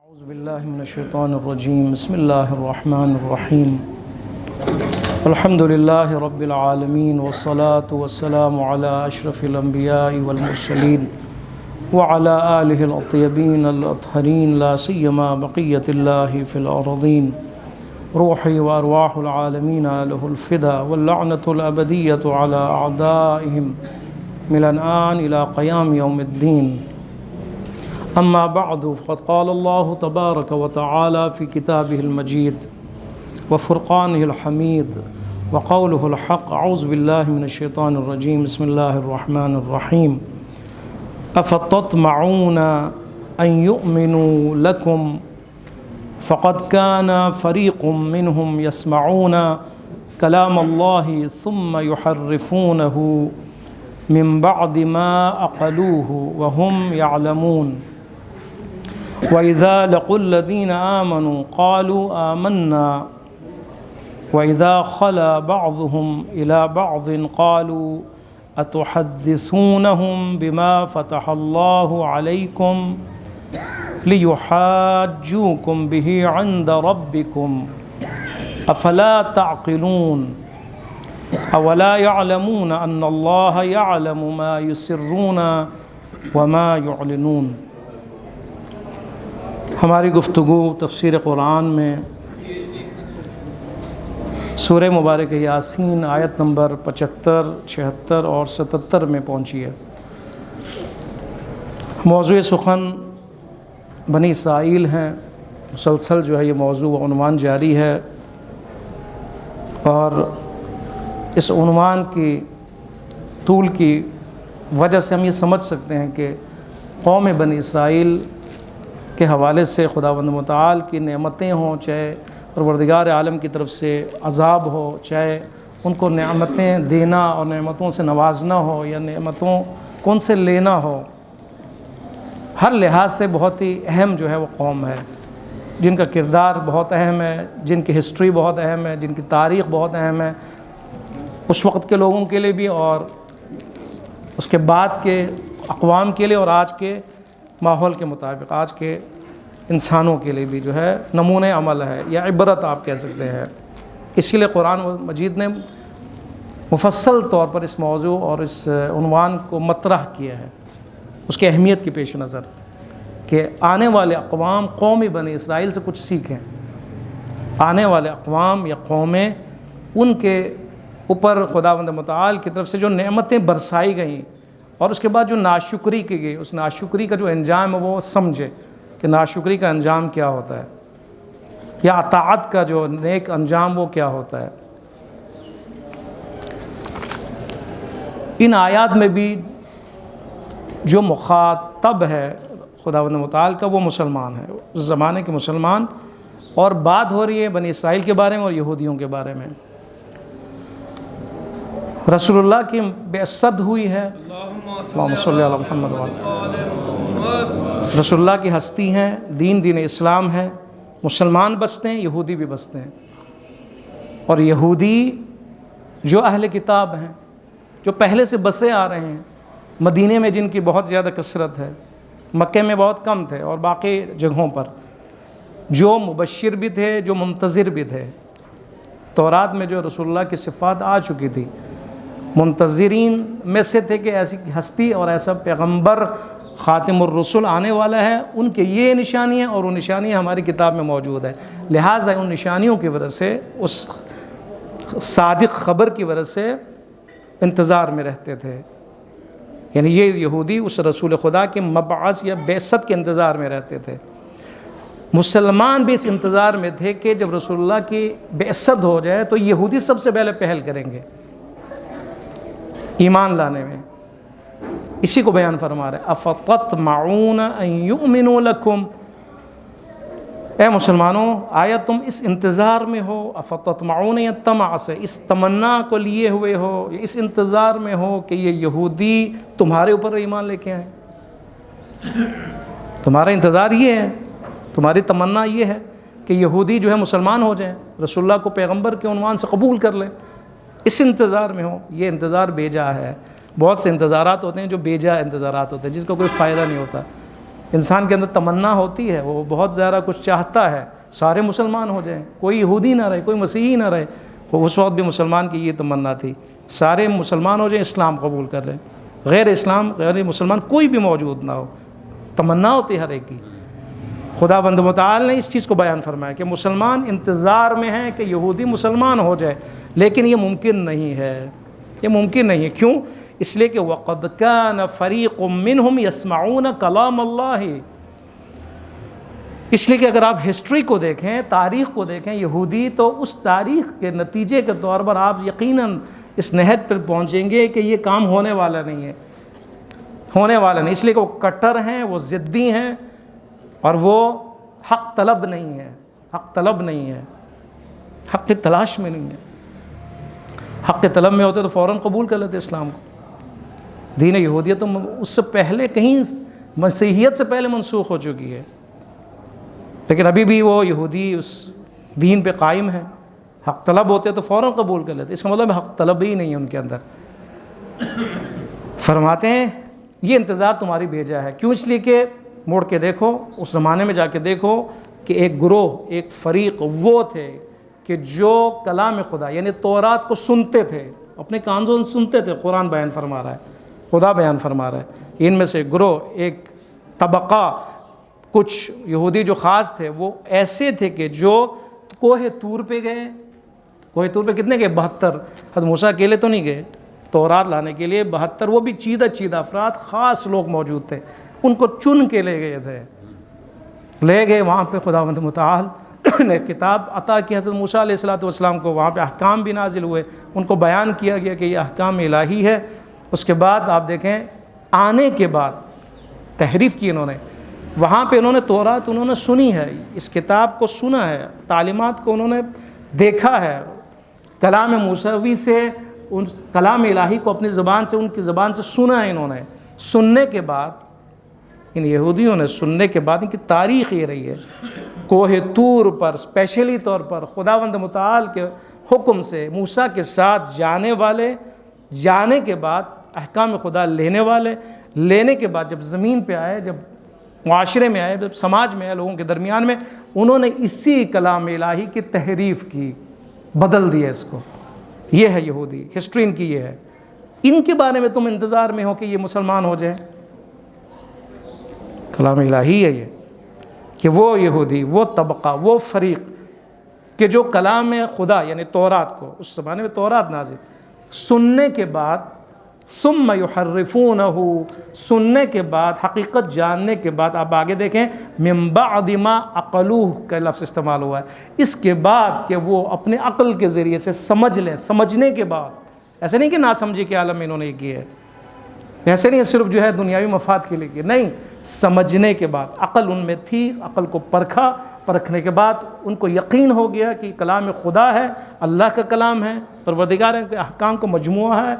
أعوذ بالله من الشيطان الرجيم. بسم الله الرحمن الرحيم. الحمد لله رب العالمين، والصلاة والسلام على أشرف الأنبياء والمرسلين وعلى آله الطيبين الأطهرين، لا سيما بقية الله في الأرضين. روحي وأرواح العالمين له الفدا، واللعنة الأبدية على أعدائهم من الآن إلى قيام يوم الدين. أما بعد، فقد قال الله تبارك وتعالى في كتابه المجيد وفرقانه الحميد وقوله الحق. أعوذ بالله من الشيطان الرجيم. بسم الله الرحمن الرحيم. أفتطمعون أن يؤمنوا لكم فقد كان فريق منهم يسمعون كلام الله ثم يحرفونه من بعد ما عقلوه وهم يعلمون. وإذا لقوا الذين آمنوا قالوا آمنا وإذا خلا بعضهم إلى بعض قالوا أتحدثونهم بما فتح الله عليكم ليحاجوكم به عند ربكم أفلا تعقلون أولا يعلمون أن الله يعلم ما يسرون وما يعلنون. ہماری گفتگو تفسیر قرآن میں سورہ مبارک یاسین آیت نمبر 75، 76 اور 77 میں پہنچی ہے. موضوع سخن بنی اسرائیل ہیں. مسلسل جو ہے یہ موضوع و عنوان جاری ہے، اور اس عنوان کی طول کی وجہ سے ہم یہ سمجھ سکتے ہیں کہ قوم بنی اسرائیل کے حوالے سے خداوند متعال کی نعمتیں ہوں، چاہے پروردگار عالم کی طرف سے عذاب ہو، چاہے ان کو نعمتیں دینا اور نعمتوں سے نوازنا ہو یا نعمتوں کو ان سے لینا ہو، ہر لحاظ سے بہت ہی اہم جو ہے وہ قوم ہے، جن کا کردار بہت اہم ہے، جن کی ہسٹری بہت اہم ہے، جن کی تاریخ بہت اہم ہے اس وقت کے لوگوں کے لیے بھی اور اس کے بعد کے اقوام کے لیے، اور آج کے ماحول کے مطابق آج کے انسانوں کے لیے بھی جو ہے نمونہ عمل ہے یا عبرت آپ کہہ سکتے ہیں. اسی لیے قرآن مجید نے مفصل طور پر اس موضوع اور اس عنوان کو مطرح کیا ہے، اس کی اہمیت کے پیش نظر کہ آنے والے اقوام قوم بنی اسرائیل سے کچھ سیکھیں. آنے والے اقوام یا قومیں، ان کے اوپر خداوند متعال کی طرف سے جو نعمتیں برسائی گئیں اور اس کے بعد جو ناشکری کی گئی، اس ناشکری کا جو انجام ہے وہ سمجھے کہ ناشکری کا انجام کیا ہوتا ہے، یا اطاعت کا جو نیک انجام وہ کیا ہوتا ہے. ان آیات میں بھی جو مخاطب ہے خداوند متعال کا وہ مسلمان ہے، اس زمانے کے مسلمان، اور بات ہو رہی ہے بنی اسرائیل کے بارے میں اور یہودیوں کے بارے میں. رسول اللہ کی بعثت ہوئی ہے، اللہم صلی علی محمد رسول اللہ کی ہستی ہیں، دین اسلام ہے، مسلمان بستے ہیں، یہودی بھی بستے ہیں. اور یہودی جو اہل کتاب ہیں، جو پہلے سے بسے آ رہے ہیں، مدینے میں جن کی بہت زیادہ کثرت ہے، مکے میں بہت کم تھے، اور باقی جگہوں پر جو مبشر بھی تھے، جو منتظر بھی تھے. تورات میں جو رسول اللہ کی صفات آ چکی تھی، منتظرین میں سے تھے کہ ایسی ہستی اور ایسا پیغمبر خاتم الرسل آنے والا ہے، ان کے یہ نشانیاں اور وہ نشانیاں ہماری کتاب میں موجود ہے. لہٰذا ان نشانیوں کی وجہ سے، اس صادق خبر کی وجہ سے انتظار میں رہتے تھے. یعنی یہ یہودی اس رسول خدا کے مبعث یا بعثت کے انتظار میں رہتے تھے. مسلمان بھی اس انتظار میں تھے کہ جب رسول اللہ کی بعثت ہو جائے تو یہودی سب سے پہلے پہل کریں گے ایمان لانے میں. اسی کو بیان فرما رہے افتطمعون ان یؤمنوا لکم. اے مسلمانوں، آیا تم اس انتظار میں ہو؟ افتطمعون، یا طمع سے اس تمنا کو لیے ہوئے ہو، اس انتظار میں ہو کہ یہ یہودی تمہارے اوپر ایمان لے کے آئیں. تمہارا انتظار یہ ہے، تمہاری تمنا یہ ہے کہ یہودی جو ہے مسلمان ہو جائیں، رسول اللہ کو پیغمبر کے عنوان سے قبول کر لیں. اس انتظار میں ہو. یہ انتظار بے جا ہے. بہت سے انتظارات ہوتے ہیں جو بے جا انتظارات ہوتے ہیں، جس کا کوئی فائدہ نہیں ہوتا. انسان کے اندر تمنا ہوتی ہے، وہ بہت زیادہ کچھ چاہتا ہے، سارے مسلمان ہو جائیں، کوئی یہودی نہ رہے، کوئی مسیحی نہ رہے۔ وہ اس وقت بھی مسلمان کی یہ تمنا تھی، سارے مسلمان ہو جائیں، اسلام قبول کر لیں، غیر اسلام غیر مسلمان کوئی بھی موجود نہ ہو، تمنا ہوتی ہے ہر ایک کی۔ خدا بند متعال نے اس چیز کو بیان فرمایا کہ مسلمان انتظار میں ہیں کہ یہودی مسلمان ہو جائے، لیکن یہ ممکن نہیں ہے، یہ ممکن نہیں ہے۔ کیوں؟ اس لیے کہ وَقَدْ كَانَ فَرِيقٌ مِّنْهُمْ يَسْمَعُونَ كَلَامَ اللَّهِ، اس لیے کہ اگر آپ ہسٹری کو دیکھیں، تاریخ کو دیکھیں، یہودی تو اس تاریخ کے نتیجے کے طور پر آپ یقیناً اس نہج پر پہنچیں گے کہ یہ کام ہونے والا نہیں ہے، ہونے والا نہیں، اس لیے کہ وہ کٹر ہیں، وہ ضدی ہیں، اور وہ حق طلب نہیں ہے، حق طلب نہیں ہے، حق کی تلاش میں نہیں ہے۔ حق کے طلب میں ہوتے تو فوراً قبول کر لیتے اسلام کو۔ دین یہودیت تو اس سے پہلے کہیں مسیحیت سے پہلے منسوخ ہو چکی ہے، لیکن ابھی بھی وہ یہودی اس دین پہ قائم ہے۔ حق طلب ہوتے تو فوراً قبول کر لیتے، اس کا مطلب حق طلب ہی نہیں ہے ان کے اندر۔ فرماتے ہیں یہ انتظار تمہاری بھیجا ہے، کیوں؟ اس لیے کہ موڑ کے دیکھو، اس زمانے میں جا کے دیکھو کہ ایک گروہ، ایک فریق وہ تھے کہ جو کلام خدا یعنی تورات کو سنتے تھے، اپنے کانوں سے سنتے تھے۔ قرآن بیان فرما رہا ہے، خدا بیان فرما رہا ہے، ان میں سے گروہ، ایک طبقہ، کچھ یہودی جو خاص تھے وہ ایسے تھے کہ جو کوہ طور پہ گئے۔ کوہ طور پہ کتنے گئے؟ 72۔ حضرت موسیٰ اکیلے تو نہیں گئے، تورات لانے کے لیے 72 وہ بھی چیدہ افراد، خاص لوگ موجود تھے، ان کو چن کے لے گئے تھے، لے گئے وہاں پہ۔ خداوند متعال نے کتاب عطا کی حضرت موسیٰ علیہ السلام کو، وہاں پہ احکام بھی نازل ہوئے، ان کو بیان کیا گیا کہ یہ احکام الہی ہے۔ اس کے بعد آپ دیکھیں آنے کے بعد تحریف کی انہوں نے، وہاں پہ انہوں نے تورات انہوں نے سنی ہے، اس کتاب کو سنا ہے، تعلیمات کو انہوں نے دیکھا ہے، کلام موسوی سے ان کلام الہی کو اپنی زبان سے، ان کی زبان سے سنا ہے انہوں نے۔ سننے کے بعد ان یہودیوں نے، سننے کے بعد ان کی تاریخ یہ رہی ہے، کوہ طور پر اسپیشلی طور پر خداوند متعال کے حکم سے موسیٰ کے ساتھ جانے والے، جانے کے بعد احکام خدا لینے والے، لینے کے بعد جب زمین پہ آئے، جب معاشرے میں آئے، جب سماج میں آئے، لوگوں کے درمیان میں، انہوں نے اسی کلام الہی کی تحریف کی، بدل دیا اس کو۔ یہ ہے یہودی، ہسٹری ان کی یہ ہے۔ ان کے بارے میں تم انتظار میں ہو کہ یہ مسلمان ہو جائیں؟ کلام الہی ہے یہ کہ وہ یہودی، وہ طبقہ، وہ فریق کہ جو کلام خدا یعنی تورات کو، اس زمانے میں تورات نازل، سننے کے بعد ثم یحرفونہ، سننے کے بعد، حقیقت جاننے کے بعد، آپ آگے دیکھیں من بعد ما عقلوہ کا لفظ استعمال ہوا ہے، اس کے بعد کہ وہ اپنے عقل کے ذریعے سے سمجھ لیں، سمجھنے کے بعد، ایسے نہیں کہ ناسمجھی کے عالم میں انہوں نے یہ کیا ہے، ایسے نہیں صرف جو ہے دنیاوی مفاد کے لیے کیا، نہیں، سمجھنے کے بعد، عقل ان میں تھی، عقل کو پرکھا، پرکھنے کے بعد ان کو یقین ہو گیا کہ کلام خدا ہے، اللہ کا کلام ہے، پروردگار کے احکام کا مجموعہ ہے،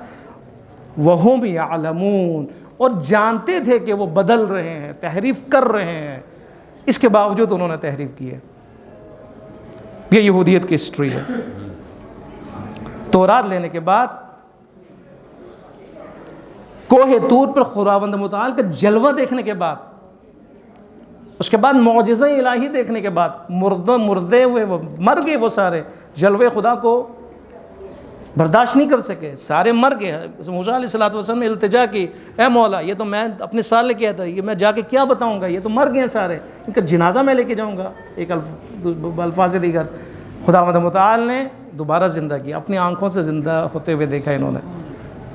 وَهُمْ يَعْلَمُونَ، اور جانتے تھے کہ وہ بدل رہے ہیں، تحریف کر رہے ہیں، اس کے باوجود انہوں نے تحریف کی ہے۔ یہ یہودیت کی ہسٹری ہے۔ تورات لینے کے بعد، کوہ طور پر خداوند متعال کا جلوہ دیکھنے کے بعد، اس کے بعد معجزہ الہی دیکھنے کے بعد، مردے ہوئے، وہ مر گئے، وہ سارے جلوے خدا کو برداشت نہیں کر سکے، سارے مر گئے۔ موسیٰ علیہ السلام نے التجا کی، اے مولا یہ تو میں اپنے سال لے کے آیا تھا، یہ میں جا کے کیا بتاؤں گا، یہ تو مر گئے سارے، ان کا جنازہ میں لے کے جاؤں گا۔ ایک الفاظ دیگر خداوند متعال نے دوبارہ زندہ کیا، اپنی آنکھوں سے زندہ ہوتے ہوئے دیکھا انہوں نے۔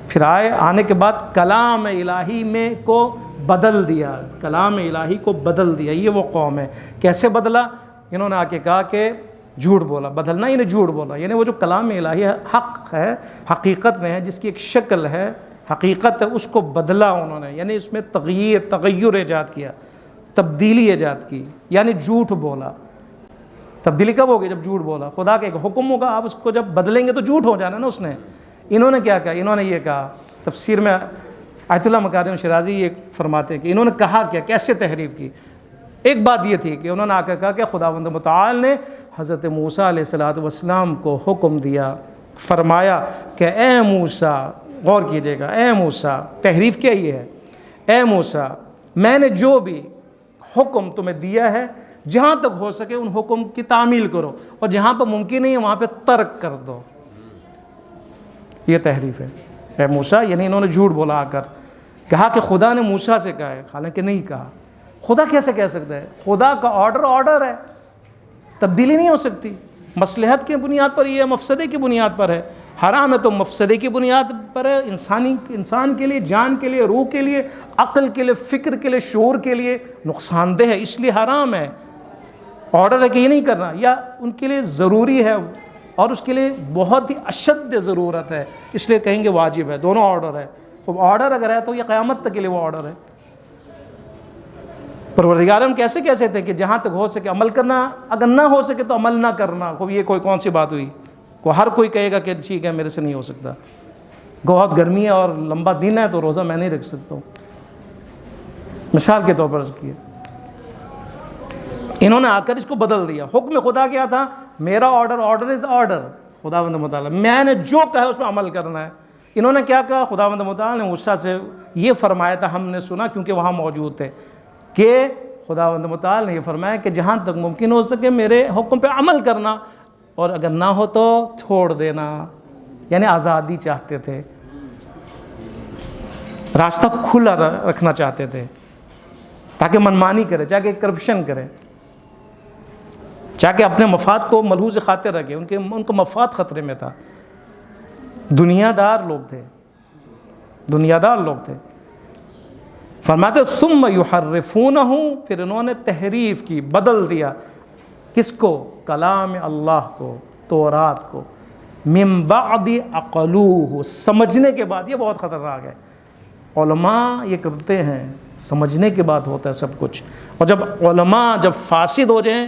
پھر آنے کے بعد کلام الہی میں کو بدل دیا، کلام الہی کو بدل دیا۔ یہ وہ قوم ہے۔ کیسے بدلا؟ انہوں نے آ کے کہا کہ جھوٹ بولا، بدلنا یعنی جھوٹ بولا، یعنی وہ جو کلام الہی حق ہے، حقیقت میں ہے، جس کی ایک شکل ہے، حقیقت ہے، اس کو بدلا انہوں نے، یعنی اس میں تغیر ایجاد کیا، تبدیلی ایجاد کی، یعنی جھوٹ بولا۔ تبدیلی کب ہوگی؟ جب جھوٹ بولا۔ خدا کا ایک حکم ہوگا، آپ اس کو جب بدلیں گے تو جھوٹ ہو جانا نا اس نے۔ انہوں نے کیا کہا؟ انہوں نے یہ کہا، تفسیر میں آیت اللہ مکارم شرازی یہ فرماتے ہیں کہ انہوں نے کہا کیا، کیسے تحریف کی۔ ایک بات یہ تھی کہ انہوں نے آ کر کہا کہ خداوند متعال نے حضرت موسیٰ علیہ السلام کو حکم دیا، فرمایا کہ اے موسیٰ، غور کیجئے گا، اے موسیٰ، تحریف کیا یہ ہے، اے موسیٰ، میں نے جو بھی حکم تمہیں دیا ہے، جہاں تک ہو سکے ان حکم کی تعمیل کرو، اور جہاں پہ ممکن نہیں ہے وہاں پہ ترک کر دو۔ یہ تحریف ہے۔ اے موسیٰ، یعنی انہوں نے جھوٹ بولا آ کر، کہا کہ خدا نے موسیٰ سے کہا ہے، حالانکہ نہیں کہا۔ خدا کیسے کہہ سکتا ہے؟ خدا کا آرڈر ہے، تبدیلی نہیں ہو سکتی۔ مصلحت کی بنیاد پر، یہ مفسدے کی بنیاد پر ہے۔ حرام ہے تو مفسدے کی بنیاد پر ہے، انسان کے لیے، جان کے لیے، روح کے لیے، عقل کے لیے، فکر کے لیے، شعور کے لیے نقصان دہ ہے، اس لیے حرام ہے۔ آرڈر ہے کہ یہ نہیں کرنا، یا ان کے لیے ضروری ہے اور اس کے لیے بہت ہی اشد ضرورت ہے، اس لیے کہیں گے واجب ہے۔ دونوں آرڈر ہے۔ اب آرڈر اگر ہے تو یہ قیامت تک کے لیے وہ آرڈر ہے۔ پروردگار ہم کیسے کہہ سکتے ہیں کہ جہاں تک ہو سکے عمل کرنا، اگر نہ ہو سکے تو عمل نہ کرنا؟ یہ کون سی بات ہوئی؟ ہر کوئی کہے گا کہ ٹھیک ہے میرے سے نہیں ہو سکتا، بہت گرمی ہے اور لمبا دن ہے تو روزہ میں نہیں رکھ سکتا ہوں، مثال کے طور پر عرض کیا۔ انہوں نے آ کر اس کو بدل دیا۔ حکم خدا کیا تھا؟ میرا آرڈر از آرڈر، خداوند متعال میں نے جو کہا ہے اس پہ عمل کرنا ہے۔ انہوں نے کیا کہا؟ خداوند متعال نے موسیٰ سے یہ فرمایا تھا، ہم نے سنا کیونکہ وہاں موجود تھے، کہ خداوند متعال نے یہ فرمایا کہ جہاں تک ممکن ہو سکے میرے حکم پہ عمل کرنا، اور اگر نہ ہو تو چھوڑ دینا، یعنی آزادی چاہتے تھے، راستہ کھلا رکھنا چاہتے تھے تاکہ منمانی کرے، چاہے کرپشن کرے، چاہے اپنے مفاد کو ملحوظ خاطر رکھے۔ ان کا مفاد خطرے میں تھا۔ دنیا دار لوگ تھے۔ فرماتے ثم یحرفونہ، پھر انہوں نے تحریف کی، بدل دیا۔ کس کو؟ کلام اللہ کو، تورات کو، من بعد عقلوہ، سمجھنے کے بعد۔ یہ بہت خطرناک ہے۔ علماء یہ کرتے ہیں، سمجھنے کے بعد ہوتا ہے سب کچھ۔ اور جب علماء فاسد ہو جائیں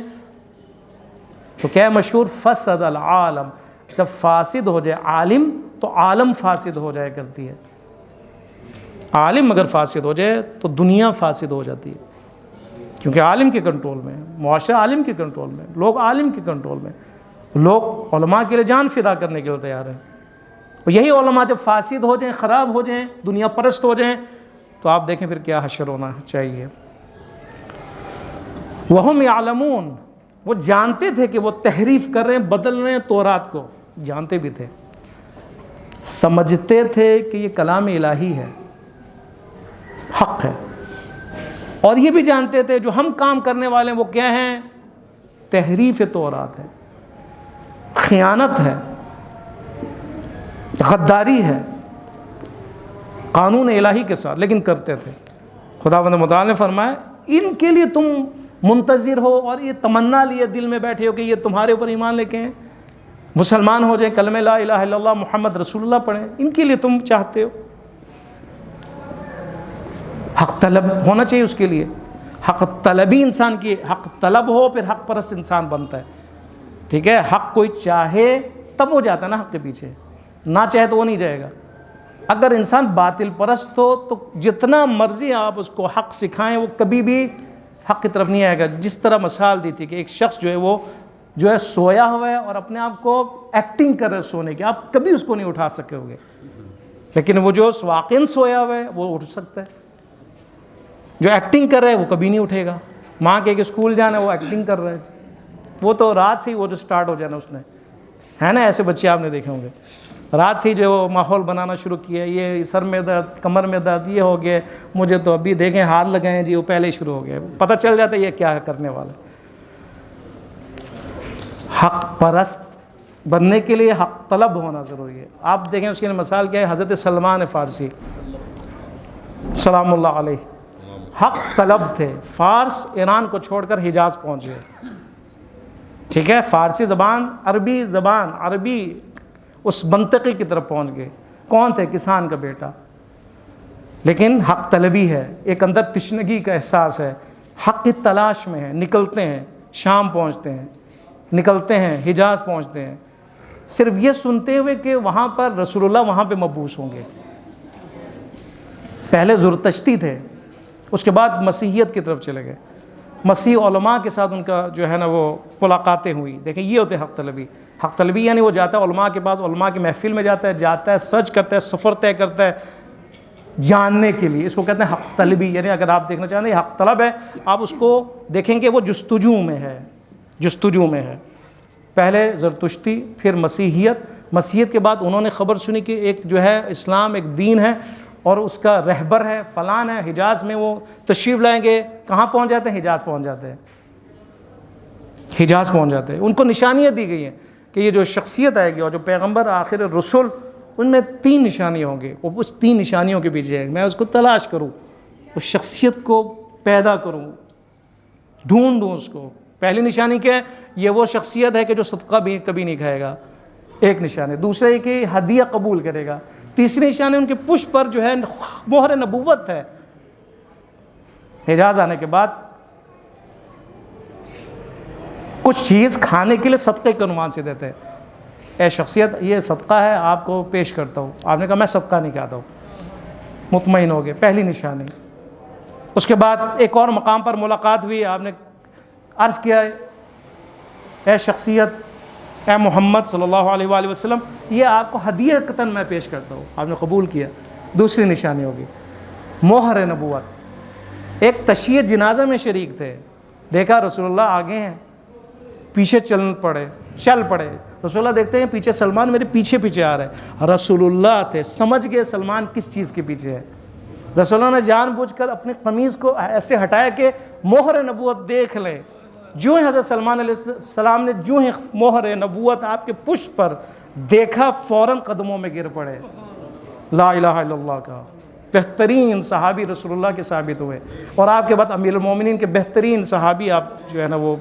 تو کیا مشہور؟ فسد العالم، جب فاسد ہو جائے عالم تو عالم فاسد ہو جائے کرتی ہے۔ عالم اگر فاسد ہو جائے تو دنیا فاسد ہو جاتی ہے، کیونکہ عالم کے کنٹرول میں، معاشرہ عالم کے کنٹرول میں، لوگ عالم کے کنٹرول میں، لوگ علماء کے لیے جان فدا کرنے کے لیے تیار ہیں۔ اور یہی علماء جب فاسد ہو جائیں، خراب ہو جائیں، دنیا پرست ہو جائیں، تو آپ دیکھیں پھر کیا حشر ہونا چاہیے۔ وَهُمْ يَعْلَمُونَ، وہ جانتے تھے کہ وہ تحریف کر رہے ہیں، بدل رہے ہیں تورات کو، جانتے بھی تھے، سمجھتے تھے کہ یہ کلام الہی ہے، حق ہے، اور یہ بھی جانتے تھے جو ہم کام کرنے والے ہیں وہ کیا ہیں؟ تحریف تورات ہے، خیانت ہے، غداری ہے قانون الہی کے ساتھ، لیکن کرتے تھے۔ خداوند متعال نے فرمایا ان کے لیے تم منتظر ہو اور یہ تمنا لیے دل میں بیٹھے ہو کہ یہ تمہارے اوپر ایمان لے کے ہیں، مسلمان ہو جائیں، کلمہ لا الہ الا اللہ محمد رسول اللہ پڑھیں، ان کے لیے تم چاہتے ہو۔ حق طلب ہونا چاہیے اس کے لیے، حق طلبی انسان کی، حق طلب ہو پھر حق پرست انسان بنتا ہے، ٹھیک ہے؟ حق کوئی چاہے تب وہ جاتا ہے نا حق کے پیچھے، نہ چاہے تو وہ نہیں جائے گا۔ اگر انسان باطل پرست ہو تو جتنا مرضی آپ اس کو حق سکھائیں وہ کبھی بھی حق کی طرف نہیں آئے گا۔ جس طرح مثال دی تھی کہ ایک شخص وہ سویا ہوا ہے اور اپنے آپ کو ایکٹنگ کر رہے سونے کی، آپ کبھی اس کو نہیں اٹھا سکے ہوگے، لیکن وہ جو واقعاً سویا ہوا ہے وہ اٹھ سکتا ہے، جو ایکٹنگ کر رہا ہے وہ کبھی نہیں اٹھے گا۔ ماں کہ اسکول جانا ہے وہ ایکٹنگ کر رہا ہے، وہ تو رات سے ہی وہ جو سٹارٹ ہو جانا اس نے، ہے نا؟ ایسے بچے آپ نے دیکھے ہوں گے، رات سے ہی جو ماحول بنانا شروع کیا، یہ سر میں درد، کمر میں درد، یہ ہو گیا، مجھے تو ابھی دیکھیں ہاتھ لگائیں جی، وہ پہلے ہی شروع ہو گیا، پتہ چل جاتا ہے یہ کیا کرنے والا ہے۔ حق پرست بننے کے لیے حق طلب ہونا ضروری ہے۔ آپ دیکھیں اس کی مثال کیا ہے؟ حضرت سلمان فارسی سلام اللہ علیہ حق طلب تھے، فارس ایران کو چھوڑ کر حجاز پہنچ گئے، ٹھیک ہے؟ فارسی زبان، عربی اس منطقی کی طرف پہنچ گئے۔ کون تھے؟ کسان کا بیٹا، لیکن حق طلبی ہے، ایک اندر تشنگی کا احساس ہے، حق کی تلاش میں ہے، نکلتے ہیں، شام پہنچتے ہیں، نکلتے ہیں، حجاز پہنچتے ہیں، صرف یہ سنتے ہوئے کہ وہاں پر رسول اللہ وہاں پہ مبعوث ہوں گے۔ پہلے زرتشتی تھے، اس کے بعد مسیحیت کی طرف چلے گئے، مسیح علماء کے ساتھ ان کا جو ہے نا وہ ملاقاتیں ہوئی۔ دیکھیں یہ ہوتے حق طلبی۔ حق طلبی یعنی وہ جاتا ہے علماء کے پاس، علماء کی محفل میں جاتا ہے، سرچ کرتا ہے، سفر طے کرتا ہے، جاننے کے لیے. اس کو کہتے ہیں حق طلبی. یعنی اگر آپ دیکھنا چاہتے ہیں حق طلب ہے, آپ اس کو دیکھیں گے وہ جستجو میں ہے, جستجو میں ہے. پہلے زرتشتی, پھر مسیحیت. مسیحیت کے بعد انہوں نے خبر سنی کہ ایک جو ہے اسلام ایک دین ہے اور اس کا رہبر ہے فلان ہے. حجاز میں وہ تشریف لائیں گے, کہاں پہنچ جاتے ہیں؟ حجاز پہنچ جاتے ہیں, حجاز پہنچ جاتے ہیں. ان کو نشانیاں دی گئی ہیں کہ یہ جو شخصیت آئے گی اور جو پیغمبر آخر رسول, ان میں 3 نشانیاں ہوں گی. اور اس 3 نشانیوں کے پیچھے ہے میں اس کو تلاش کروں, اس شخصیت کو پیدا کروں, ڈھونڈوں اس کو. پہلی نشانی کیا ہے؟ یہ وہ شخصیت ہے کہ جو صدقہ بھی کبھی نہیں کھائے گا, ایک نشانی. دوسرا یہ کہ ہدیہ قبول کرے گا. تیسری نشانی ان کے پشت پر جو ہے مہر نبوت ہے. حجاز آنے کے بعد کچھ چیز کھانے کے لیے صدقے کے عنوان سے دیتے ہیں. اے شخصیت, یہ صدقہ ہے, آپ کو پیش کرتا ہوں. آپ نے کہا میں صدقہ نہیں کھاتا ہوں, مطمئن ہو گئے. پہلی نشانی. اس کے بعد ایک اور مقام پر ملاقات ہوئی, آپ نے عرض کیا اے شخصیت, اے محمد صلی اللہ علیہ وآلہ وسلم, یہ آپ کو ہدیۃً میں پیش کرتا ہوں. آپ نے قبول کیا. دوسری نشانی ہوگی مہر نبوت. ایک تشییع جنازہ میں شریک تھے, دیکھا رسول اللہ آگے ہیں, پیچھے چل پڑے. رسول اللہ دیکھتے ہیں پیچھے سلمان میرے پیچھے پیچھے آ رہے ہیں. رسول اللہ تھے, سمجھ گئے سلمان کس چیز کے پیچھے ہے. رسول اللہ نے جان بوجھ کر اپنی قمیض کو ایسے ہٹایا کہ مہر نبوت دیکھ لے. جو ہی حضرت سلمان علیہ السلام نے جو ہی مہر نبوت آپ کے پشت پر دیکھا, فوراً قدموں میں گر پڑے. لا الہ الا اللہ کا بہترین صحابی رسول اللہ کے ثابت ہوئے. اور آپ کے بعد امیر المومنین کے بہترین صحابی آپ جو ہے نا وہ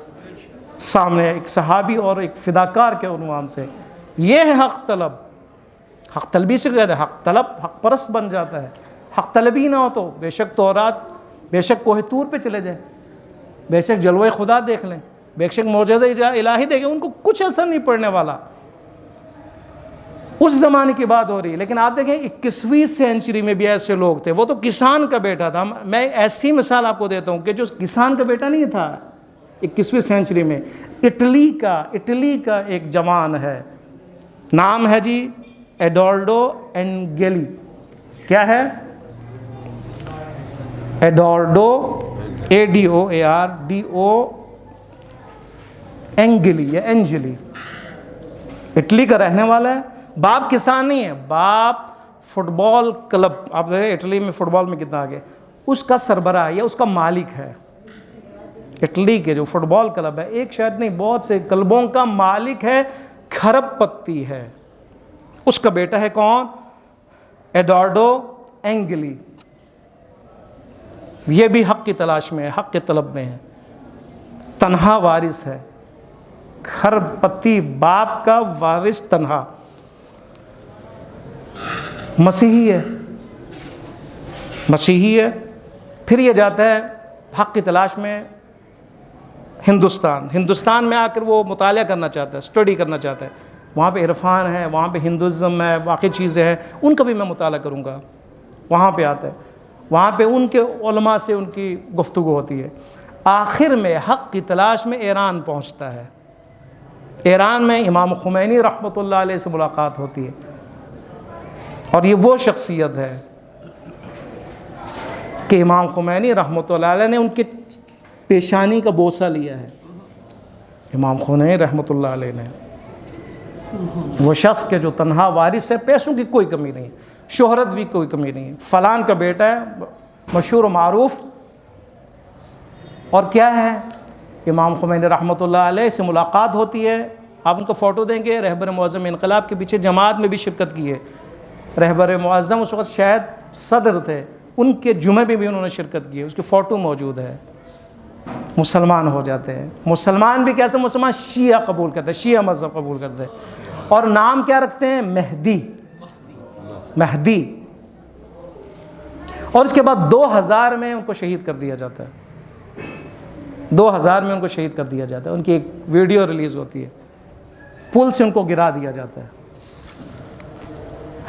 سامنے, ایک صحابی اور ایک فداکار کے عنوان سے. یہ ہے حق طلب. حق طلبی سے کہتے ہیں حق طلب حق پرست بن جاتا ہے. حق طلبی نہ ہو تو بے شک تورات, بے شک کوہ طور پہ چلے جائیں, بے شک جلوہ خدا دیکھ لیں, بے شک معجزہ الہی دیکھیں, ان کو کچھ اثر نہیں پڑنے والا. اس زمانے کی بات ہو رہی ہے. لیکن آپ دیکھیں 21ویں سینچری میں بھی ایسے لوگ تھے. وہ تو کسان کا بیٹا تھا. میں ایسی مثال آپ کو دیتا ہوں کہ جو کسان کا بیٹا نہیں تھا 21ویں سینچری میں, اٹلی کا ایک جوان ہے, نام ہے جی ایڈورڈو اینگیلی. کیا ہے؟ ایڈورڈو ADOARDO اینگلی یا اینجلی. اٹلی کا رہنے والا ہے. باپ کسان نہیں ہے, باپ فٹ بال کلب, آپ دیکھیں اٹلی میں فٹ بال میں کتنا آگے, اس کا سربراہ یا اس کا مالک ہے. اٹلی کے جو فٹ بال کلب ہے, ایک شاید نہیں بہت سے کلبوں کا مالک ہے, کھرب پتی ہے. اس کا بیٹا ہے کون؟ ایڈورڈو اینگلی. یہ بھی حق کی تلاش میں ہے, حق کے طلب میں ہے, تنہا وارث ہے, کھرب پتی باپ کا وارث تنہا. مسیحی ہے. پھر یہ جاتا ہے حق کی تلاش میں ہندوستان میں آ کر وہ مطالعہ کرنا چاہتا ہے, اسٹڈی کرنا چاہتا ہے. وہاں پہ عرفان ہے, وہاں پہ ہندوازم ہے, باقی چیزیں ہیں, ان کا بھی میں مطالعہ کروں گا. وہاں پہ آتا ہے, وہاں پہ ان کے علماء سے ان کی گفتگو ہوتی ہے. آخر میں حق کی تلاش میں ایران پہنچتا ہے. ایران میں امام خمینی رحمۃ اللہ علیہ سے ملاقات ہوتی ہے. اور یہ وہ شخصیت ہے کہ امام خمینی رحمۃ اللہ علیہ نے ان کے پیشانی کا بوسہ لیا ہے. امام خمینی رحمۃ اللہ علیہ نے, وہ شخص کے جو تنہا وارث ہے, پیسوں کی کوئی کمی نہیں, شہرت بھی کوئی کمی نہیں, فلان کا بیٹا ہے, مشہور و معروف. اور کیا ہے, امام خمینی رحمۃ اللہ علیہ سے ملاقات ہوتی ہے. آپ ان کو فوٹو دیں گے, رہبر معظم انقلاب کے پیچھے جماعت میں بھی شرکت کی ہے. رہبر معظم اس وقت شاید صدر تھے, ان کے جمعے میں بھی انہوں نے شرکت کی ہے, اس کی فوٹو موجود ہے. مسلمان ہو جاتے ہیں. مسلمان بھی کیسے مسلمان؟ شیعہ قبول کرتے ہیں, شیعہ مذہب قبول کرتے ہیں. اور نام کیا رکھتے ہیں؟ مہدی. اور اس کے بعد 2000 میں ان کو شہید کر دیا جاتا ہے. 2000 میں ان کو شہید کر دیا جاتا ہے. ان کی ایک ویڈیو ریلیز ہوتی ہے, پل سے ان کو گرا دیا جاتا ہے.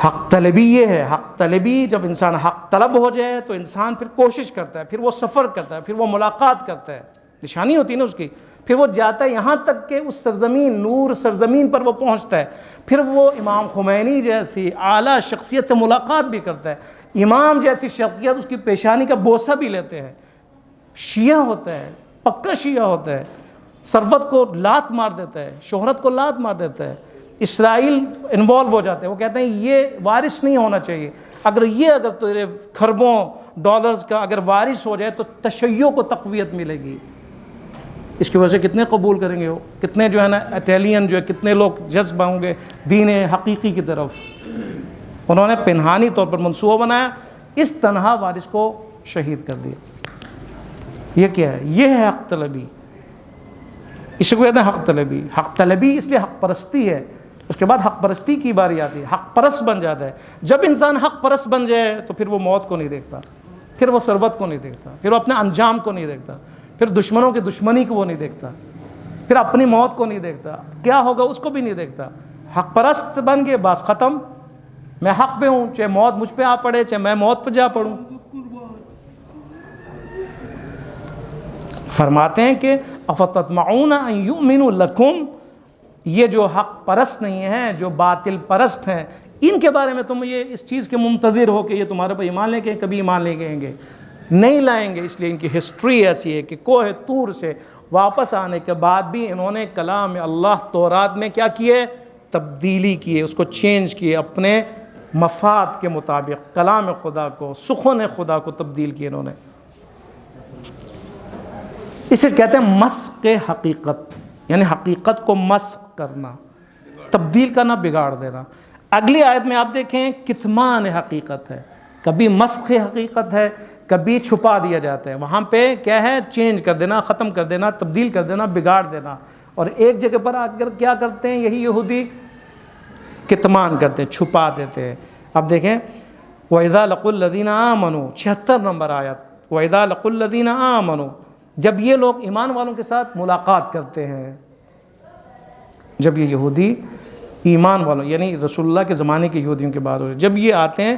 حق طلبی یہ ہے. حق طلبی, جب انسان حق طلب ہو جائے تو انسان پھر کوشش کرتا ہے, پھر وہ سفر کرتا ہے, پھر وہ ملاقات کرتا ہے. نشانی ہوتی ہے نا اس کی, پھر وہ جاتا ہے یہاں تک کہ اس سرزمین نور سرزمین پر وہ پہنچتا ہے، پھر وہ امام خمینی جیسی اعلیٰ شخصیت سے ملاقات بھی کرتا ہے، امام جیسی شخصیت اس کی پیشانی کا بوسہ بھی لیتے ہیں، شیعہ ہوتا ہے، پکا شیعہ ہوتا ہے، ثروت کو لات مار دیتا ہے، شہرت کو لات مار دیتا ہے، اسرائیل انوالو ہو جاتے ہیں، وہ کہتے ہیں یہ وارث نہیں ہونا چاہیے، اگر تیرے خربوں ڈالرز کا اگر وارث ہو جائے تو تشیع کو تقویت ملے گی۔ اس کی وجہ سے کتنے قبول کریں گے، وہ کتنے جو ہے نا اٹیلین جو ہے کتنے لوگ جذب ہوں گے دین حقیقی کی طرف۔ انہوں نے پنہانی طور پر منصوبہ بنایا، اس تنہا وارث کو شہید کر دیا۔ یہ کیا ہے؟ یہ ہے حق طلبی، اس کو کہتے ہیں حق طلبی۔ حق طلبی اس لیے حق پرستی ہے، اس کے بعد حق پرستی کی باری آتی ہے، حق پرست بن جاتا ہے۔ جب انسان حق پرست بن جائے تو پھر وہ موت کو نہیں دیکھتا، پھر وہ ثروت کو نہیں دیکھتا، پھر وہ اپنے انجام کو نہیں دیکھتا، پھر دشمنوں کی دشمنی کو وہ نہیں دیکھتا، پھر اپنی موت کو نہیں دیکھتا، کیا ہوگا اس کو بھی نہیں دیکھتا۔ حق پرست بن گئے، بس ختم، میں حق پہ ہوں، چاہے موت مجھ پہ آ پڑے، چاہے میں موت پہ جا پڑوں۔ فرماتے ہیں کہ افتطمعون ان یؤمنوا لکم، یہ جو حق پرست نہیں ہیں، جو باطل پرست ہیں، ان کے بارے میں تم یہ اس چیز کے منتظر ہو کہ یہ تمہارے پر ایمان لے کے کبھی ایمان لے کے آئیں گے، نہیں لائیں گے۔ اس لیے ان کی ہسٹری ایسی ہے کہ کوہ طور سے واپس آنے کے بعد بھی انہوں نے کلام اللہ تورات میں کیا کیے؟ تبدیلی کیے، اس کو چینج کیے، اپنے مفاد کے مطابق کلام خدا کو، سخن خدا کو تبدیل کیے انہوں نے۔ اسے کہتے ہیں مسخ حقیقت، یعنی حقیقت کو مسخ کرنا، تبدیل کرنا، بگاڑ دینا۔ اگلی آیت میں آپ دیکھیں کتمان حقیقت ہے، کبھی مسخ حقیقت ہے، کبھی چھپا دیا جاتا ہے۔ وہاں پہ کیا ہے؟ چینج کر دینا، ختم کر دینا، تبدیل کر دینا، بگاڑ دینا۔ اور ایک جگہ پر آ کر کیا کرتے ہیں یہی یہودی؟ کتمان کرتے ہیں، چھپا دیتے ہیں۔ اب دیکھیں وَإِذَا لَقُوا الَّذِينَ آمَنُوا، 76 نمبر آیت، وَإِذَا لَقُوا الَّذِينَ آمَنُوا، جب یہ لوگ ایمان والوں کے ساتھ ملاقات کرتے ہیں، جب یہ یہودی ایمان والوں یعنی رسول اللہ کے زمانے کے یہودیوں کی بات ہو رہی ہے، جب یہ آتے ہیں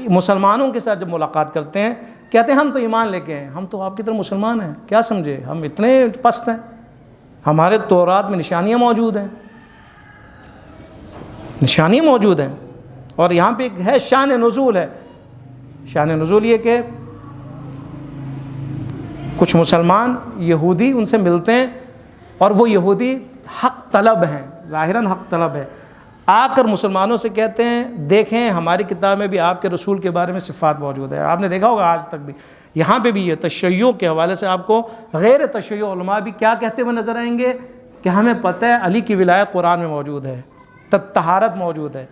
مسلمانوں کے ساتھ جب ملاقات کرتے ہیں، کہتے ہیں ہم تو ایمان لے کے ہیں، ہم تو آپ کی طرح مسلمان ہیں، کیا سمجھے ہم اتنے پست ہیں، ہمارے تورات میں نشانیاں موجود ہیں، نشانیاں موجود ہیں۔ اور یہاں پہ ایک ہے شان نزول ہے، شان نزول یہ کہ کچھ مسلمان یہودی ان سے ملتے ہیں، اور وہ یہودی حق طلب ہیں، ظاہراً حق طلب ہے، آ کر مسلمانوں سے کہتے ہیں دیکھیں ہماری کتاب میں بھی آپ کے رسول کے بارے میں صفات موجود ہے۔ آپ نے دیکھا ہوگا آج تک بھی یہاں پہ بھی یہ تشیع کے حوالے سے آپ کو غیر تشیع علماء بھی کیا کہتے ہوئے نظر آئیں گے کہ ہمیں پتہ ہے علی کی ولایت قرآن میں موجود ہے، طہارت موجود ہے۔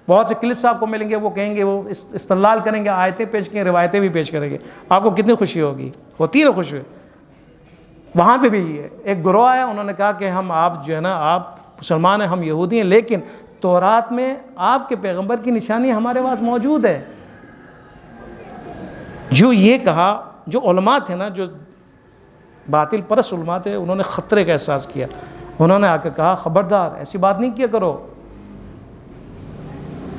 بہت سے کلپس آپ کو ملیں گے، وہ کہیں گے، وہ استدلال کریں گے، آیتیں پیش کریں گے، روایتیں بھی پیش کریں گے، آپ کو کتنی خوشی ہوگی، ہوتی ہے خوشی۔ وہاں پہ بھی یہ ہے، ایک گروہ آیا، انہوں نے کہا کہ ہم آپ جو ہے نا آپ مسلمان ہیں، ہم یہودی ہیں، لیکن تورات میں آپ کے پیغمبر کی نشانی ہمارے پاس موجود ہے۔ جو یہ کہا، جو علماء تھے نا، جو باطل پرست علماء تھے، انہوں نے خطرے کا احساس کیا، انہوں نے آ کے کہا خبردار ایسی بات نہیں کیا کرو۔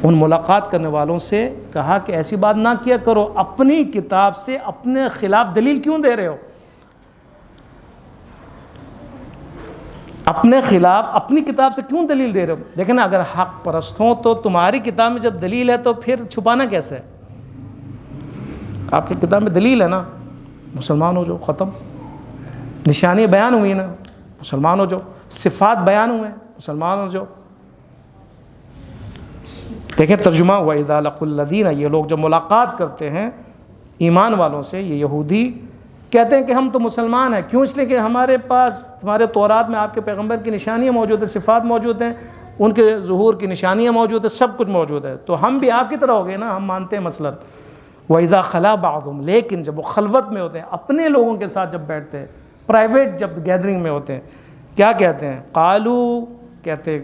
ان ملاقات کرنے والوں سے کہا کہ ایسی بات نہ کیا کرو، اپنی کتاب سے اپنے خلاف دلیل کیوں دے رہے ہو؟ اپنے خلاف اپنی کتاب سے کیوں دلیل دے رہے ہو؟ دیکھیں نا، اگر حق پرست ہوں تو تمہاری کتاب میں جب دلیل ہے تو پھر چھپانا کیسے ہے؟ آپ کی کتاب میں دلیل ہے نا، مسلمان ہو جو، ختم۔ نشانی بیان ہوئی نا، مسلمان ہو جو، صفات بیان ہوئے، مسلمان ہو جو۔ دیکھیں ترجمہ، وَإِذَا لَقُوا الَّذِينَ، یہ لوگ جب ملاقات کرتے ہیں ایمان والوں سے، یہ یہودی کہتے ہیں کہ ہم تو مسلمان ہیں، کیوں؟ اس لیے کہ ہمارے پاس تمہارے تورات میں آپ کے پیغمبر کی نشانیاں موجود ہیں، صفات موجود ہیں، ان کے ظہور کی نشانیاں موجود ہیں، سب کچھ موجود ہے، تو ہم بھی آپ کی طرح ہو گئے نا، ہم مانتے ہیں مثلا۔ وَإِذَا خَلَا بَعْضُهُمْ، لیکن جب وہ خلوت میں ہوتے ہیں، اپنے لوگوں کے ساتھ جب بیٹھتے ہیں، پرائیویٹ جب گیدرنگ میں ہوتے ہیں، کیا کہتے ہیں؟ قالو، کہتے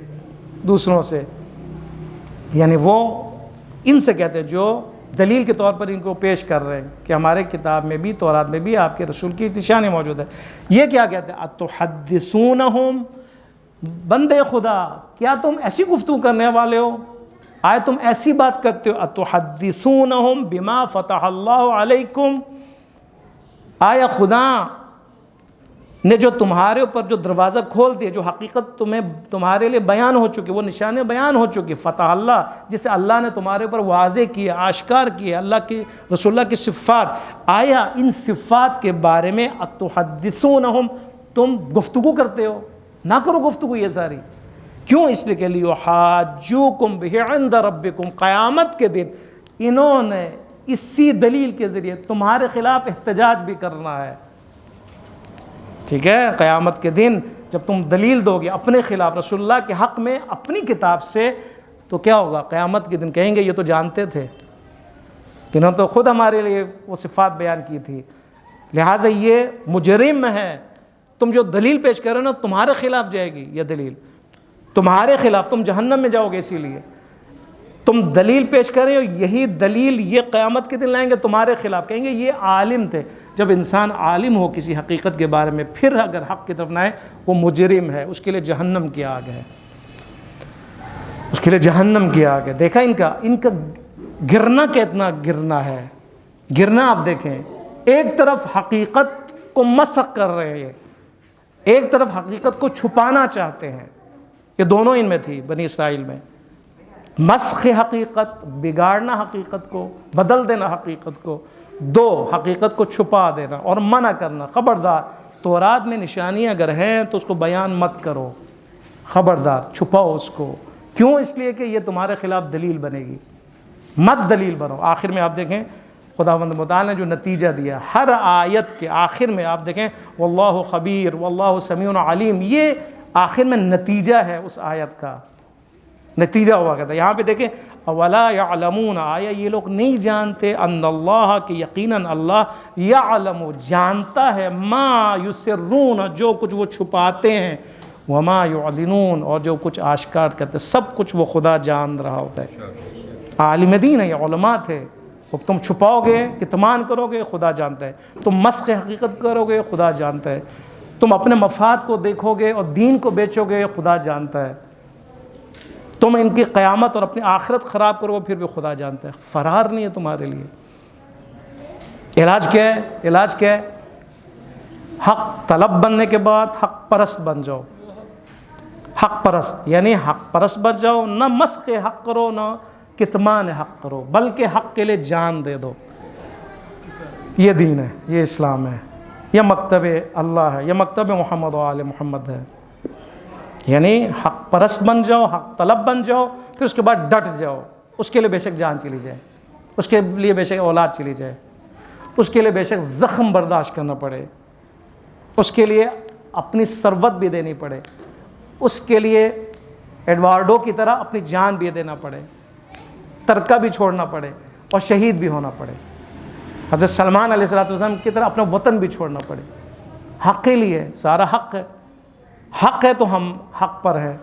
دوسروں سے، یعنی وہ ان سے کہتے ہیں جو دلیل کے طور پر ان کو پیش کر رہے ہیں کہ ہمارے کتاب میں بھی، تورات میں بھی آپ کے رسول کی نشانی موجود ہے۔ یہ کیا کہتے ہیں؟ اتحدثونہم، بندے خدا کیا تم ایسی گفتگو کرنے والے ہو؟ آئے تم ایسی بات کرتے ہو؟ اتحدثونہم بما فتح اللہ علیکم، آیا خدا نے جو تمہارے اوپر جو دروازہ کھول دیا، جو حقیقت تمہارے لیے بیان ہو چکی، وہ نشانیں بیان ہو چکی، فتح اللہ جسے اللہ نے تمہارے اوپر واضح کیا، آشکار کیا، اللہ کی رسول اللہ کی صفات، آیا ان صفات کے بارے میں اتحدثونہم، تم گفتگو کرتے ہو؟ نہ کرو گفتگو یہ ساری، کیوں؟ اس لیے کہ لیحاجوکم بہ عند ربکم، قیامت کے دن انہوں نے اسی دلیل کے ذریعے تمہارے خلاف احتجاج بھی کرنا ہے، ٹھیک ہے؟ قیامت کے دن جب تم دلیل دو گے اپنے خلاف رسول اللہ کے حق میں اپنی کتاب سے، تو کیا ہوگا؟ قیامت کے دن کہیں گے یہ تو جانتے تھے، انہوں نے تو خود ہمارے لیے وہ صفات بیان کی تھی، لہٰذا یہ مجرم ہے، تم جو دلیل پیش کر رہے ہو نا تمہارے خلاف جائے گی، یہ دلیل تمہارے خلاف، تم جہنم میں جاؤ گے، اسی لیے تم دلیل پیش کر رہے ہو، یہی دلیل یہ قیامت کے دن لائیں گے تمہارے خلاف، کہیں گے یہ عالم تھے۔ جب انسان عالم ہو کسی حقیقت کے بارے میں پھر اگر حق کی طرف نہ آئے، وہ مجرم ہے، اس کے لیے جہنم کی آگ ہے، اس کے لیے جہنم کی آگ ہے۔ دیکھا ان کا گرنا کتنا گرنا ہے، گرنا آپ دیکھیں، ایک طرف حقیقت کو مسخ کر رہے ہیں، ایک طرف حقیقت کو چھپانا چاہتے ہیں، یہ دونوں ان میں تھی بنی اسرائیل میں، مسخ حقیقت، بگاڑنا حقیقت کو، بدل دینا حقیقت کو، دو حقیقت کو چھپا دینا اور منع کرنا، خبردار تورات میں نشانیاں اگر ہیں تو اس کو بیان مت کرو، خبردار چھپاؤ اس کو، کیوں؟ اس لیے کہ یہ تمہارے خلاف دلیل بنے گی، مت دلیل بنو۔ آخر میں آپ دیکھیں خداوند متعال نے جو نتیجہ دیا، ہر آیت کے آخر میں آپ دیکھیں واللہ خبیر واللہ سمیع علیم، یہ آخر میں نتیجہ ہے اس آیت کا، نتیجہ ہوا کرتا ہے۔ یہاں پہ دیکھیں اولا یعلمون، آیا یہ لوگ نہیں جانتے، ان اللہ کہ یقیناً اللہ یعلم جانتا ہے، ما یسرون جو کچھ وہ چھپاتے ہیں، وما یعلنون اور جو کچھ آشکار کرتے ہیں، سب کچھ وہ خدا جان رہا ہوتا ہے۔ عالم دین ہے، یہ علماء تھے، تم چھپاؤ گے، کتمان کرو گے، خدا جانتا ہے، تم مسخ حقیقت کرو گے، خدا جانتا ہے، تم اپنے مفاد کو دیکھو گے اور دین کو بیچو گے، خدا جانتا ہے، تم ان کی قیامت اور اپنی آخرت خراب کرو پھر بھی خدا جانتا ہے، فرار نہیں ہے تمہارے لیے۔ علاج کیا ہے؟ علاج کیا ہے؟ حق طلب بننے کے بعد حق پرست بن جاؤ، حق پرست یعنی حق پرست بن جاؤ، نہ مسخ حق کرو نہ کتمان حق کرو، بلکہ حق کے لیے جان دے دو۔ یہ دین ہے، یہ اسلام ہے، یہ مکتب اللہ ہے، یہ مکتب محمد و آل محمد ہے، یعنی حق پرست بن جاؤ، حق طلب بن جاؤ، پھر اس کے بعد ڈٹ جاؤ، اس کے لیے بے شک جان چلی جائے، اس کے لیے بے شک اولاد چلی جائے، اس کے لیے بے شک زخم برداشت کرنا پڑے، اس کے لیے اپنی ثروت بھی دینی پڑے، اس کے لیے ایڈوارڈو کی طرح اپنی جان بھی دینا پڑے، ترکہ بھی چھوڑنا پڑے اور شہید بھی ہونا پڑے، حضرت سلمان علیہ السلام کی طرح اپنا وطن بھی چھوڑنا پڑے، حق کے لیے، سارا حق ہے، حق ہے تو ہم حق پر ہیں،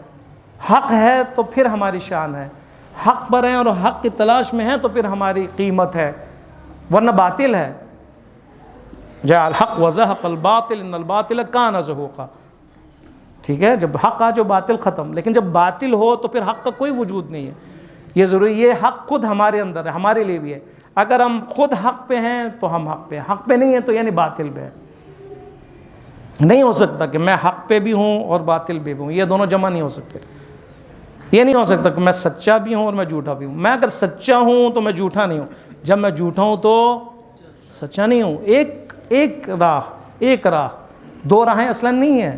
حق ہے تو پھر ہماری شان ہے، حق پر ہیں اور حق کی تلاش میں ہیں تو پھر ہماری قیمت ہے، ورنہ باطل ہے۔ جاء الحق وزهق الباطل ان الباطل کان زهوقا، ٹھیک ہے، جب حق آ جو باطل ختم، لیکن جب باطل ہو تو پھر حق کا کوئی وجود نہیں ہے۔ یہ ضروری، یہ حق خود ہمارے اندر ہے، ہمارے لیے بھی ہے، اگر ہم خود حق پہ ہیں تو ہم حق پہ، حق پہ نہیں ہیں تو یعنی باطل پہ ہے۔ نہیں ہو سکتا کہ میں حق پہ بھی ہوں اور باطل بھی ہوں، یہ دونوں جمع نہیں ہو سکتے۔ یہ نہیں ہو سکتا کہ میں سچا بھی ہوں اور میں جھوٹا بھی ہوں، میں اگر سچا ہوں تو میں جھوٹا نہیں ہوں، جب میں جھوٹا ہوں تو سچا نہیں ہوں۔ ایک راہ، دو راہیں اصلا نہیں ہیں،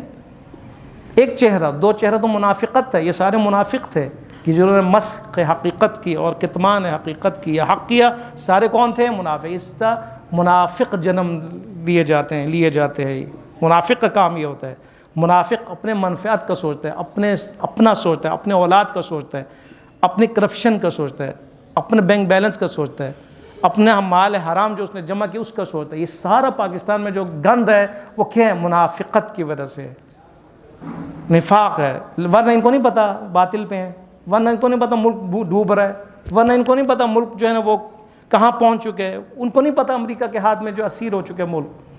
ایک چہرہ، دو چہرہ تو منافقت ہے، یہ سارے منافق تھے کہ جنہوں نے مسخ حقیقت کی اور کتمان حقیقت کی یا حق کیا، سارے کون تھے؟ منافق۔ اس طرح منافق جنم لیے جاتے ہیں، منافق کا کام یہ ہوتا ہے، منافق اپنے منفعت کا سوچتا ہے، اپنا سوچتا ہے، اپنے اولاد کا سوچتا ہے، اپنی کرپشن کا سوچتا ہے، اپنے بینک بیلنس کا سوچتا ہے، اپنا مال حرام جو اس نے جمع کیا اس کا سوچتا ہے۔ یہ سارا پاکستان میں جو گند ہے وہ کیا ہے؟ منافقت کی وجہ سے، نفاق ہے، ورنہ ان کو نہیں پتا باطل پہ ہیں، ورنہ ان کو نہیں پتا ملک ڈوب رہا ہے، ورنہ ان کو نہیں پتا ملک جو ہے نا وہ کہاں پہنچ چکے ہیں، ان کو نہیں پتا امریکہ کے ہاتھ میں جو اسیر ہو چکے ملک،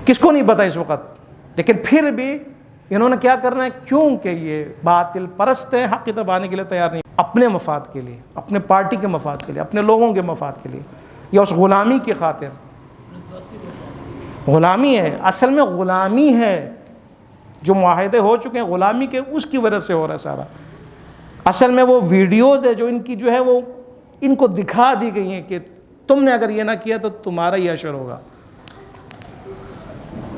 کس کو نہیں پتا اس وقت، لیکن پھر بھی انہوں نے کیا کرنا ہے؟ کیونکہ یہ باطل پرست ہیں، حق کی طرف آنے کے لیے تیار نہیں، اپنے مفاد کے لیے، اپنے پارٹی کے مفاد کے لیے، اپنے لوگوں کے مفاد کے لیے، یا اس غلامی کی خاطر، غلامی ہے، اصل میں غلامی ہے، جو معاہدے ہو چکے ہیں غلامی کے اس کی وجہ سے ہو رہا ہے سارا۔ اصل میں وہ ویڈیوز ہے جو ان کی جو ہے وہ ان کو دکھا دی گئی ہیں کہ تم نے اگر یہ نہ کیا تو تمہارا یہ اشر ہوگا۔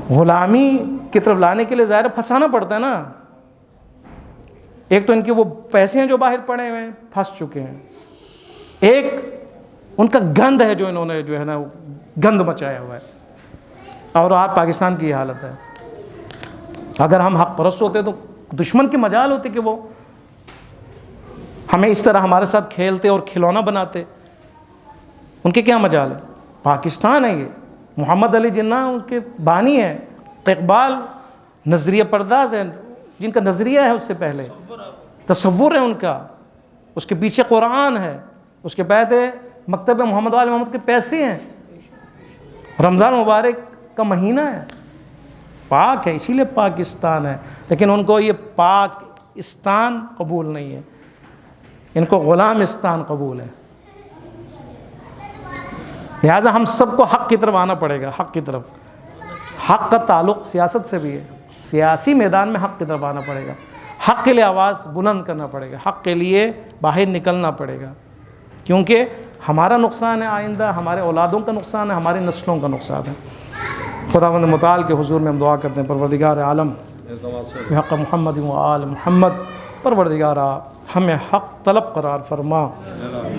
غلامی کی طرف لانے کے لیے ظاہر پھنسانا پڑتا ہے نا۔ ایک تو ان کے وہ پیسے ہیں جو باہر پڑے ہوئے ہیں، پھنس چکے ہیں، ایک ان کا گند ہے جو انہوں نے جو ہے نا گند مچایا ہوا ہے، اور آج پاکستان کی یہ حالت ہے۔ اگر ہم حق پرست ہوتے تو دشمن کی مجال ہوتی کہ وہ ہمیں اس طرح ہمارے ساتھ کھیلتے اور کھلونا بناتے، ان کے کیا مجال ہے؟ پاکستان ہے یہ، محمد علی جناح ان کے بانی ہیں، اقبال نظریہ پرداز ہے، جن کا نظریہ ہے اس سے پہلے تصور ہے ان کا، اس کے پیچھے قرآن ہے، اس کے بعد مکتب محمد وال محمد کے پیسے ہیں، رمضان مبارک کا مہینہ ہے، پاک ہے، اسی لیے پاکستان ہے۔ لیکن ان کو یہ پاکستان قبول نہیں ہے، ان کو غلامستان قبول ہے۔ لہٰذا ہم سب کو حق کی طرف آنا پڑے گا، حق کی طرف۔ حق کا تعلق سیاست سے بھی ہے، سیاسی میدان میں حق کی طرف آنا پڑے گا، حق کے لیے آواز بلند کرنا پڑے گا، حق کے لیے باہر نکلنا پڑے گا، کیونکہ ہمارا نقصان ہے، آئندہ ہمارے اولادوں کا نقصان ہے، ہماری نسلوں کا نقصان ہے۔ خداوند متعال کے حضور میں ہم دعا کرتے ہیں، پروردگار عالم بحق محمد و آل محمد، پروردگارہ ہمیں حق طلب قرار فرما،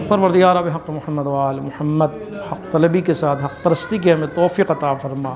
پروردگارہ بحق محمد و آل محمد، حق طلبی کے ساتھ حق پرستی کے ہمیں توفیق عطا فرما۔